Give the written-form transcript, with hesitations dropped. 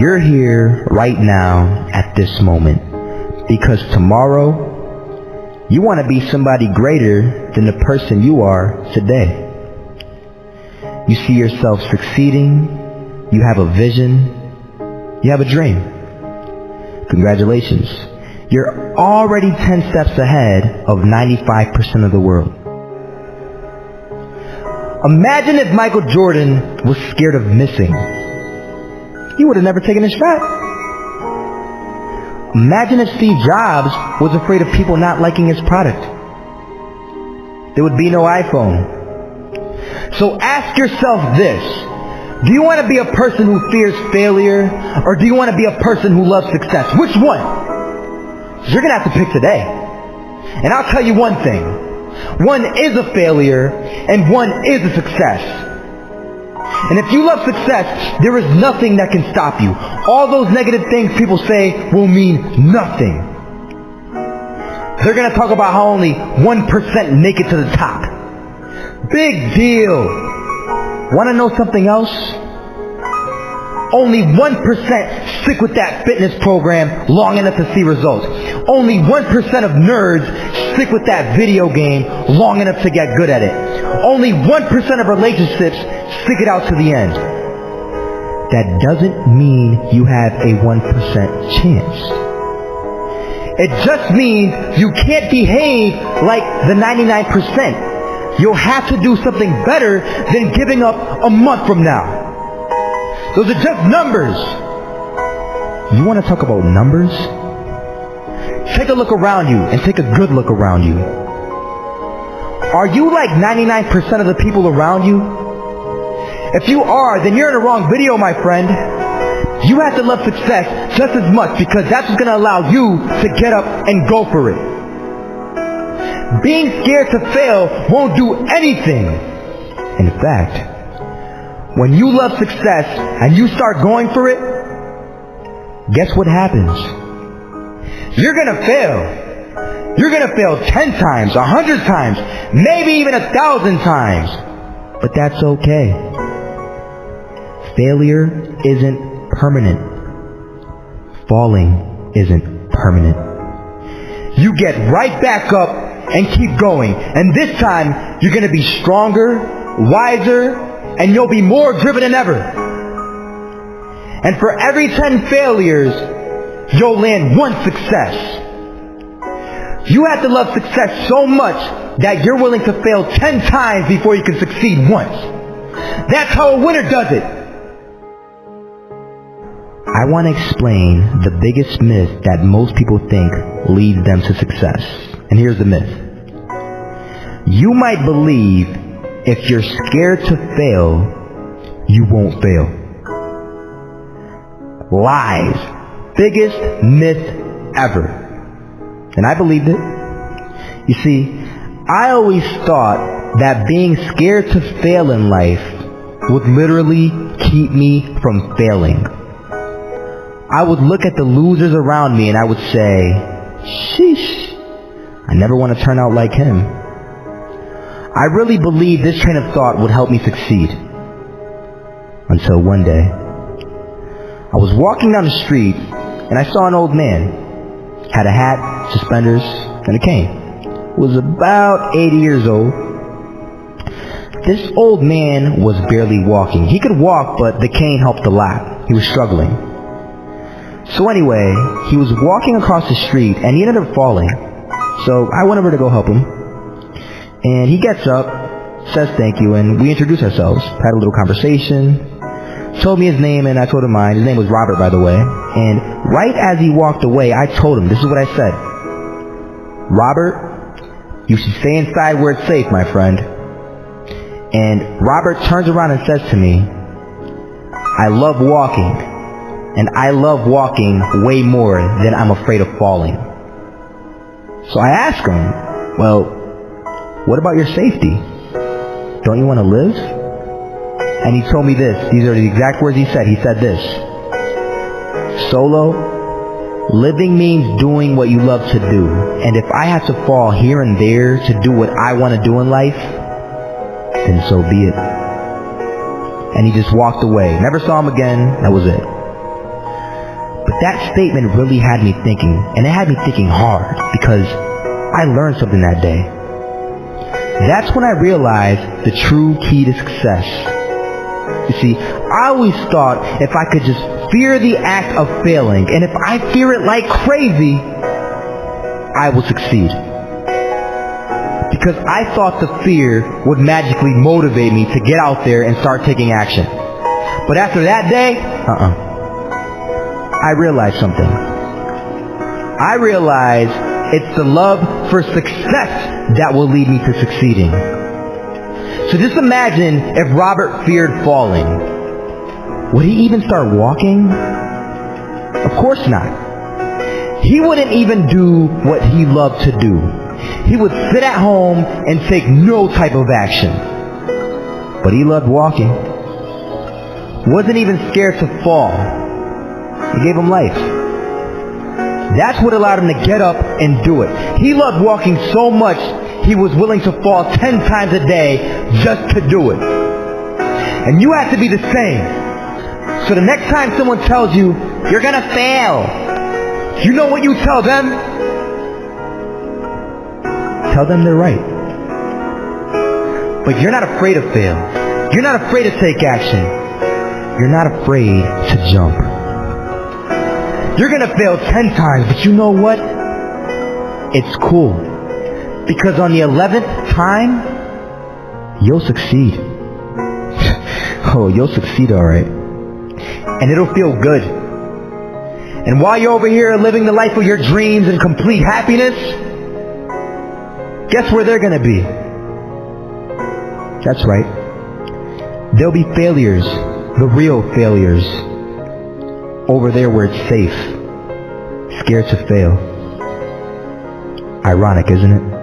You're here right now at this moment because tomorrow you want to be somebody greater than the person you are today. You see yourself succeeding, you have a vision, you have a dream. Congratulations. You're already 10 steps ahead of 95% of the world. Imagine if Michael Jordan was scared of missing. He would have never taken his shot. Imagine if Steve Jobs was afraid of people not liking his product. There would be no iPhone. So ask yourself this. Do you want to be a person who fears failure, or do you want to be a person who loves success? Which one? You're going to have to pick today. And I'll tell you one thing. One is a failure, and one is a success. And if you love success, there is nothing that can stop you. All those negative things people say will mean nothing. They're going to talk about how only 1% make it to the top. Big deal. Want to know something else? Only 1% stick with that fitness program long enough to see results. Only 1% of nerds stick with that video game long enough to get good at it. Only 1% of relationships stick it out to the end. That doesn't mean you have a 1% chance. It just means you can't behave like the 99%. You'll have to do something better than giving up a month from now. Those are just numbers. You want to talk about numbers? Take a look around you and take a good look around you. Are you like 99% of the people around you? If you are, then you're in the wrong video, my friend. You have to love success just as much because that's what's going to allow you to get up and go for it. Being scared to fail won't do anything. In fact, when you love success and you start going for it, guess what happens? You're going to fail. You're going to fail 10 times, 100 times, maybe even 1,000 times. But that's okay. Failure isn't permanent. Falling isn't permanent. You get right back up and keep going. And this time, you're going to be stronger, wiser, and you'll be more driven than ever. And for every 10 failures, you'll land one success. You have to love success so much that you're willing to fail 10 times before you can succeed once. That's how a winner does it. I want to explain the biggest myth that most people think leads them to success. And here's the myth. You might believe if you're scared to fail, you won't fail. Lies. Biggest myth ever. And I believed it. You see, I always thought that being scared to fail in life would literally keep me from failing. I would look at the losers around me and I would say, sheesh, I never want to turn out like him. I really believed this train of thought would help me succeed. Until one day, I was walking down the street and I saw an old man. Had a hat, suspenders, and a cane. Was about 80 years old. This old man was barely walking. He could walk, but the cane helped a lot. He was struggling. So anyway, he was walking across the street and he ended up falling. So I went over to go help him. And he gets up, says thank you, and we introduced ourselves. Had a little conversation. Told me his name and I told him mine. His name was Robert, by the way. And right as he walked away, I told him, this is what I said. Robert, you should stay inside where it's safe, my friend. And Robert turns around and says to me, I love walking. And I love walking way more than I'm afraid of falling. So I asked him, well, what about your safety? Don't you want to live? And he told me this. These are the exact words he said. He said this. Solo, living means doing what you love to do. And if I have to fall here and there to do what I want to do in life, then so be it. And he just walked away. Never saw him again. That was it. that statement really had me thinking, and it had me thinking hard, because I learned something that day. That's when I realized the true key to success. You see, I always thought if I could just fear the act of failing, and if I fear it like crazy, I will succeed. Because I thought the fear would magically motivate me to get out there and start taking action. But after that day, I realized something. I realized it's the love for success that will lead me to succeeding. So just imagine if Robert feared falling. Would he even start walking? Of course not. He wouldn't even do what he loved to do. He would sit at home and take no type of action. But he loved walking. Wasn't even scared to fall. It gave him life. That's what allowed him to get up and do it. He loved walking so much, he was willing to fall 10 times a day just to do it. And you have to be the same. So the next time someone tells you, you're gonna fail, you know what you tell them? Tell them they're right. But you're not afraid to fail. You're not afraid to take action. You're not afraid to jump. You're gonna fail 10 times, but you know what? It's cool. Because on the 11th time, you'll succeed. Oh, you'll succeed, alright. And it'll feel good. And while you're over here living the life of your dreams and complete happiness, guess where they're gonna be? That's right. There'll be failures, the real failures, over there where it's safe, scared to fail. Ironic, isn't it?